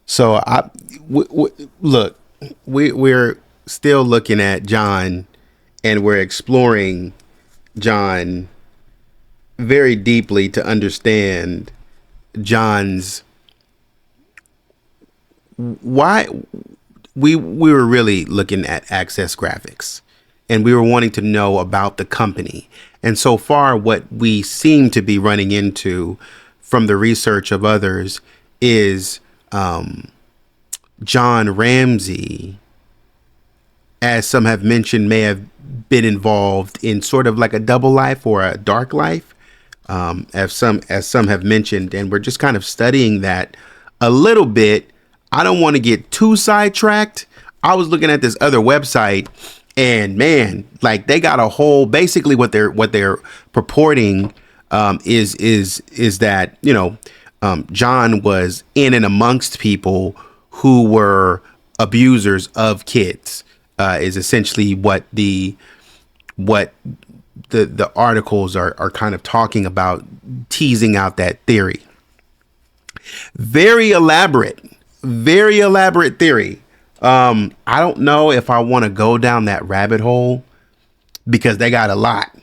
So look, we're still looking at John, and we're exploring John very deeply to understand John's why we were really looking at Access Graphics, and we were wanting to know about the company. And so far, what we seem to be running into from the research of others is John Ramsey, as some have mentioned, may have been involved in sort of like a double life or a dark life, as some have mentioned, and we're just kind of studying that a little bit. I don't want to get too sidetracked. I was looking at this other website, and man, like they got a whole, basically what they're purporting is that John was in and amongst people who were abusers of kids, is essentially what the articles are kind of talking about, teasing out that theory. Very elaborate, very elaborate theory. I don't know if I want to go down that rabbit hole because they got a lot.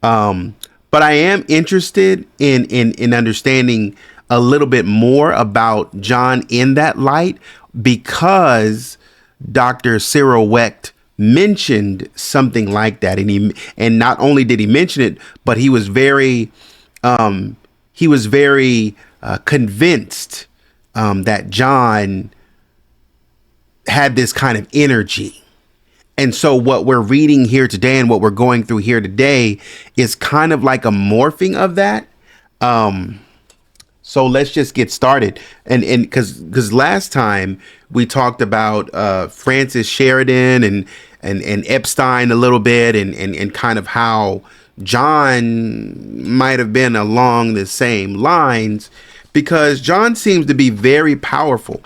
But I am interested in understanding a little bit more about John in that light, because Dr. Cyril Wecht mentioned something like that, and not only did he mention it, but he was very convinced that John had this kind of energy. And so what we're reading here today and what we're going through here today is kind of like a morphing of that. So let's just get started. And because last time we talked about Francis Sheridan and Epstein a little bit, and kind of how John might have been along the same lines, because John seems to be very powerful,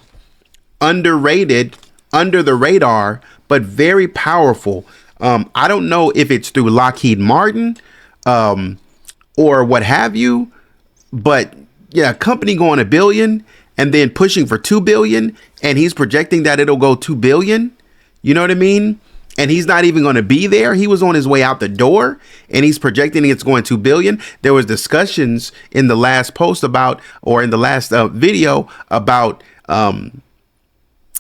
underrated, under the radar, but very powerful. I don't know if it's through Lockheed Martin or what have you, but yeah, a company going $1 billion and then pushing for 2 billion, and he's projecting that it'll go 2 billion. You know what I mean? And he's not even going to be there. He was on his way out the door, and he's projecting it's going 2 billion. There was discussions in the last post about, or in the last video about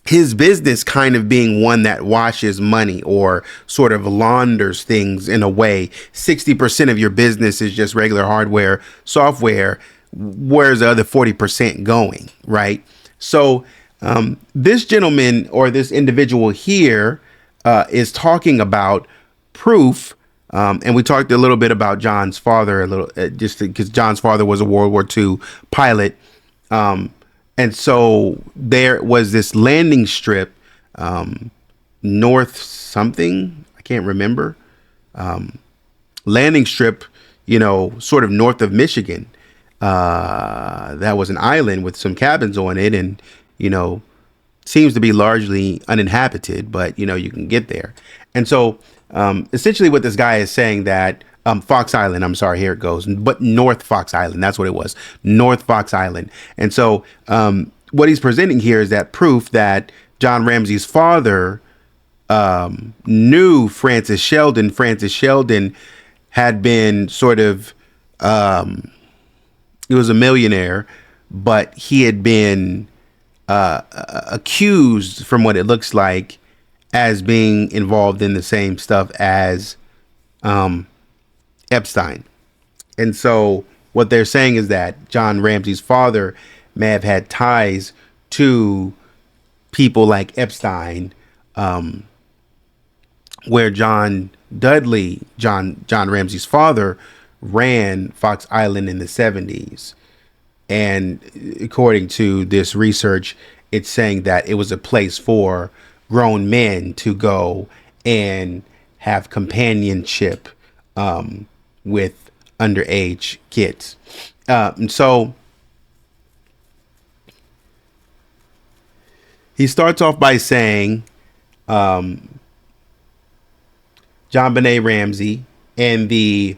his business kind of being one that washes money or sort of launders things in a way. 60% of your business is just regular hardware, software. Where's the other 40% going, right? So this gentleman, or this individual here, is talking about proof. And we talked a little bit about John's father, a little, just because John's father was a World War II pilot. And so there was this landing strip, north something, I can't remember, landing strip, sort of north of Michigan. That was an island with some cabins on it, and, seems to be largely uninhabited, but, you can get there. And so essentially what this guy is saying, that Fox Island, I'm sorry, here it goes, but North Fox Island, that's what it was, North Fox Island. And so what he's presenting here is that proof that John Ramsey's father knew Francis Sheldon. Francis Sheldon had been sort of, he was a millionaire, but he had been accused, from what it looks like, as being involved in the same stuff as Epstein. And so what they're saying is that John Ramsey's father may have had ties to people like Epstein, where John Ramsey's father, ran Fox Island in the 70s. And according to this research, it's saying that it was a place for grown men to go and have companionship with underage kids. And so he starts off by saying JonBenet Ramsey and the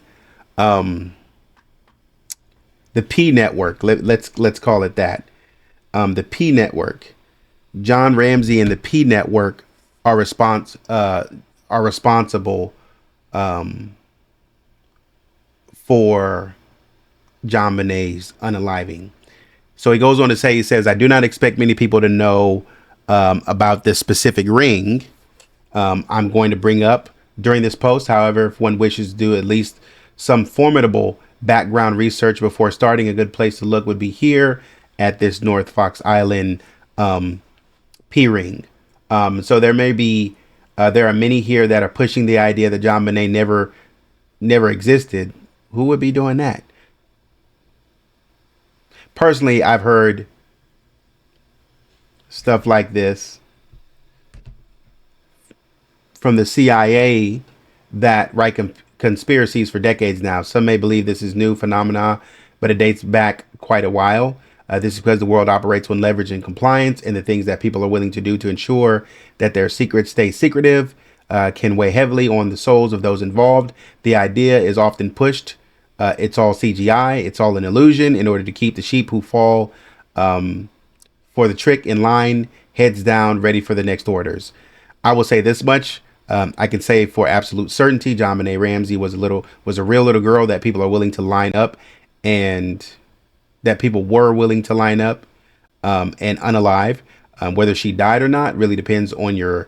P network. Let's call it that. The P network John Ramsey and the P Network are responsible for JonBenet's unaliving. So he goes on to say, he says, I do not expect many people to know about this specific ring I'm going to bring up during this post. However, if one wishes to do at least some formidable background research before starting, a good place to look would be here at this North Fox Island P ring. So there are many here that are pushing the idea that JonBenet never existed. Who would be doing that? Personally, I've heard stuff like this from the CIA that write conspiracies for decades now. Some may believe this is new phenomena, but it dates back quite a while. This is because the world operates on leverage and compliance, and the things that people are willing to do to ensure that their secrets stay secretive can weigh heavily on the souls of those involved. The idea is often pushed. It's all CGI. It's all an illusion in order to keep the sheep who fall for the trick in line, heads down, ready for the next orders. I will say this much. I can say for absolute certainty, JonBenet Ramsey was a real little girl that people are willing to line up, and that people were willing to line up and unalive. Whether she died or not really depends on your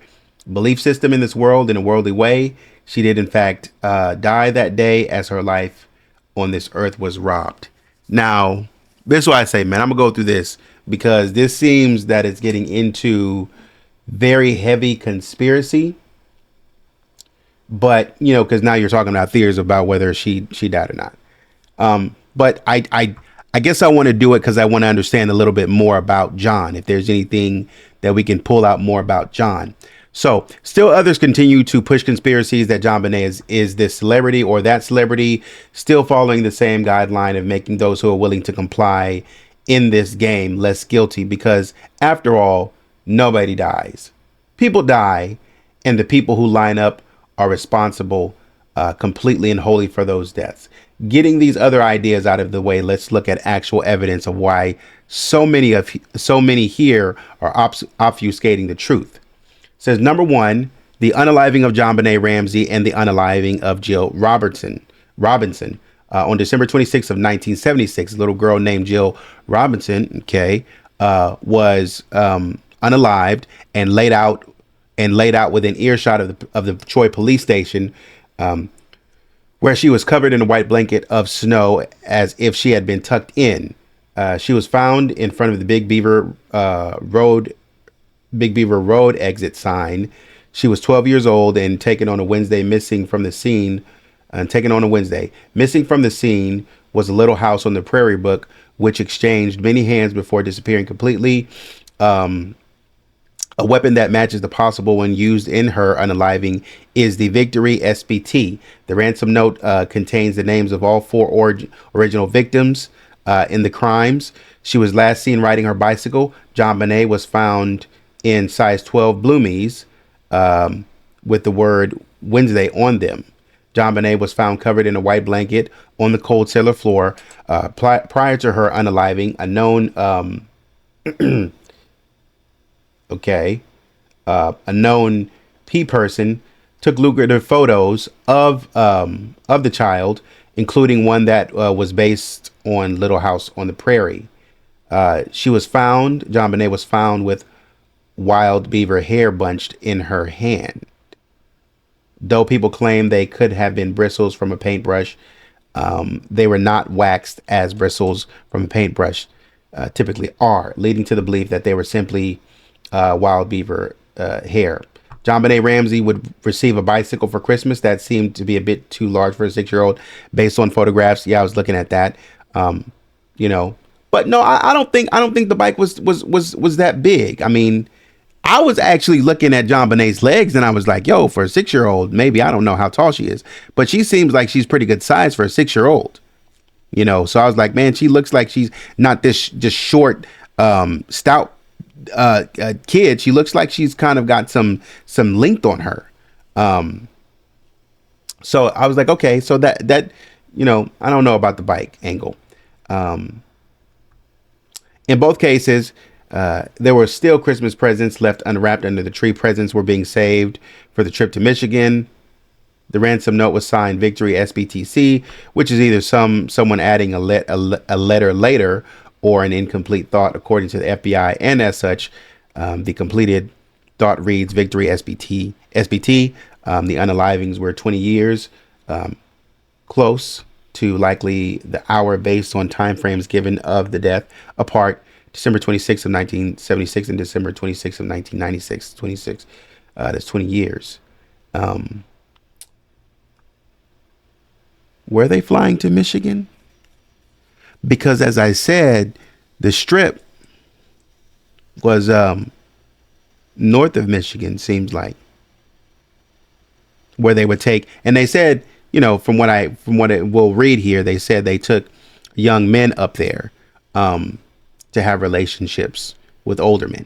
belief system in this world in a worldly way. She did, in fact, die that day as her life on this earth was robbed. Now, this is why I say, man, I'm going to go through this because this seems that it's getting into very heavy conspiracy. But, you know, because now you're talking about theories about whether she died or not. But I guess I want to do it because I want to understand a little bit more about John, if there's anything that we can pull out more about John. So still others continue to push conspiracies that JonBenet is this celebrity or that celebrity, still following the same guideline of making those who are willing to comply in this game less guilty, because after all, nobody dies. People die, and the people who line up are responsible completely and wholly for those deaths. Getting these other ideas out of the way, let's look at actual evidence of why so many here are obfuscating the truth. It says, number one, the unaliving of JonBenet Ramsey and the unaliving of Jill Robinson. On December 26th of 1976, a little girl named Jill Robinson, was unalived and laid out within earshot of the Troy police station, where she was covered in a white blanket of snow as if she had been tucked in. She was found in front of the Big Beaver Road exit sign. She was 12 years old and taken on a Wednesday, missing from the scene. Missing from the scene was a little house on the Prairie Brook, which exchanged many hands before disappearing completely. A weapon that matches the possible one used in her unaliving is the Victory SBT. The ransom note contains the names of all four original victims in the crimes. She was last seen riding her bicycle. JonBenet was found in size 12 bloomies with the word Wednesday on them. JonBenet was found covered in a white blanket on the cold cellar floor. Prior to her unaliving, a known P person took lucrative photos of the child, including one that was based on Little House on the Prairie. JonBenet was found with wild beaver hair bunched in her hand. Though people claim they could have been bristles from a paintbrush, they were not waxed as bristles from a paintbrush typically are, leading to the belief that they were simply wild beaver hair. JonBenet Ramsey would receive a bicycle for Christmas that seemed to be a bit too large for a 6-year-old based on photographs. Yeah, I was looking at that. But no, I don't think the bike was that big. I mean, I was actually looking at JonBenet's legs and I was like, yo, for a 6-year-old, maybe, I don't know how tall she is, but she seems like she's pretty good size for a 6-year-old. So I was like, man, she looks like she's not this just short, stout kid. She looks like she's kind of got some length on her. So I was like, okay, so that I don't know about the bike angle. In both cases, There were still Christmas presents left unwrapped under the tree. Presents were being saved for the trip to Michigan. The ransom note was signed Victory SBTC, which is either someone adding a letter later or an incomplete thought, according to the FBI. And as such, the completed thought reads Victory SBT. The unalivings were 20 years, close to likely the hour based on timeframes given of the death, apart December 26th of 1976 and December 26th of 1996. 26. That's 20 years. Were they flying to Michigan? Because as I said, the strip was north of Michigan, seems like, where they would take, and they said, from what it will read here, they said they took young men up there to have relationships with older men.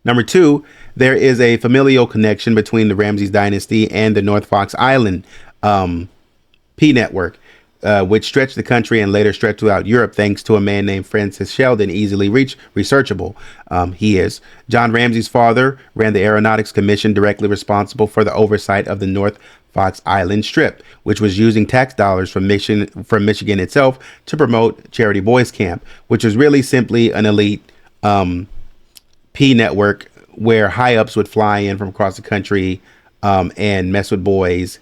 Number two, there is a familial connection between the Ramsey dynasty and the North Fox Island P network, which stretched the country and later stretched throughout Europe thanks to a man named Francis Sheldon, easily researchable. He is. John Ramsey's father ran the Aeronautics Commission, directly responsible for the oversight of the North Fox Island Strip, which was using tax dollars from Michigan itself to promote Charity Boys Camp, which was really simply an elite P network where high-ups would fly in from across the country and mess with boys.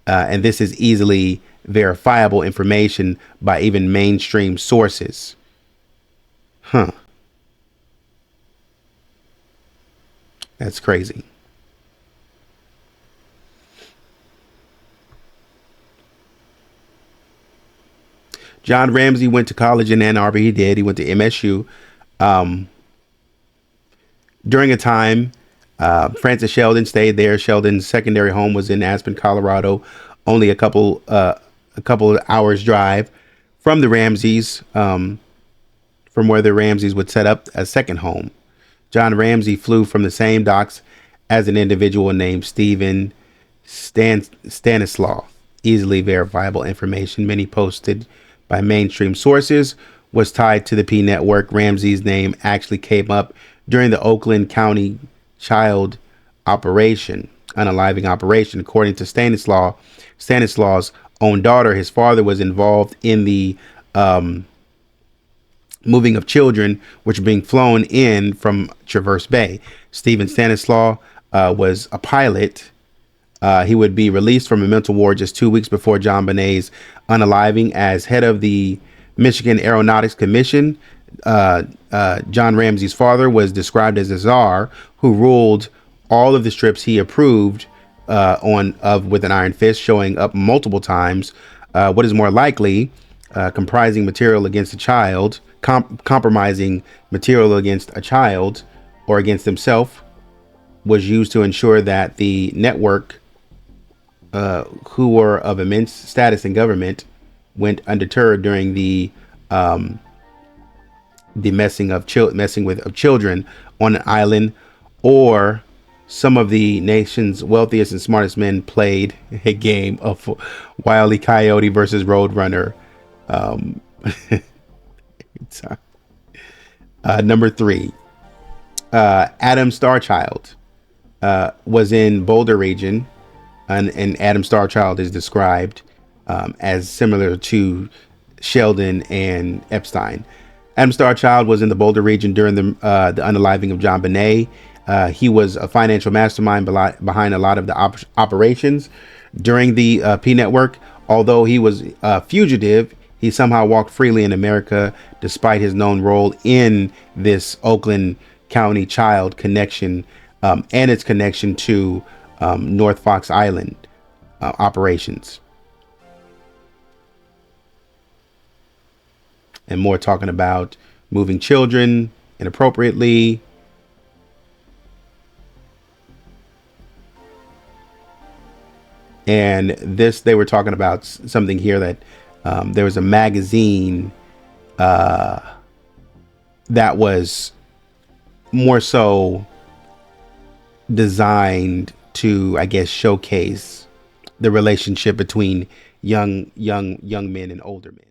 And this is easily verifiable information by even mainstream sources. That's crazy. John Ramsey went to college in Ann Arbor. He did. He went to MSU. During a time, Francis Sheldon stayed there. Sheldon's secondary home was in Aspen, Colorado, only a couple of hours drive from the Ramseys, from where the Ramseys would set up a second home. John Ramsey flew from the same docks as an individual named Stephen Stanislaw. Easily verifiable information. Many posted by mainstream sources was tied to the P network. Ramsey's name actually came up during the Oakland County child operation, unaliving operation. According to Stanislaw's own daughter, his father was involved in the moving of children, which were being flown in from Traverse Bay. Stephen Stanislaw was a pilot. He would be released from a mental ward just 2 weeks before JonBenet's unaliving as head of the Michigan Aeronautics Commission. John Ramsey's father was described as a czar who ruled all of the strips he approved with an iron fist, showing up multiple times. What is more likely, comprising material against a child, compromising material against a child or against himself, was used to ensure that the network, who were of immense status in government, went undeterred during the messing with children on an island. Or some of the nation's wealthiest and smartest men played a game of Wile E. Coyote versus Roadrunner. Number three, Adam Starchild was in Boulder region, and Adam Starchild is described as similar to Sheldon and Epstein. Adam Starchild was in the Boulder region during the unaliving of JonBenet. He was a financial mastermind behind a lot of the operations during the P network. Although he was a fugitive, he somehow walked freely in America despite his known role in this Oakland County child connection and its connection to North Fox Island operations. And more talking about moving children inappropriately. And this, they were talking about something here that there was a magazine that was more so designed to, I guess, showcase the relationship between young men and older men.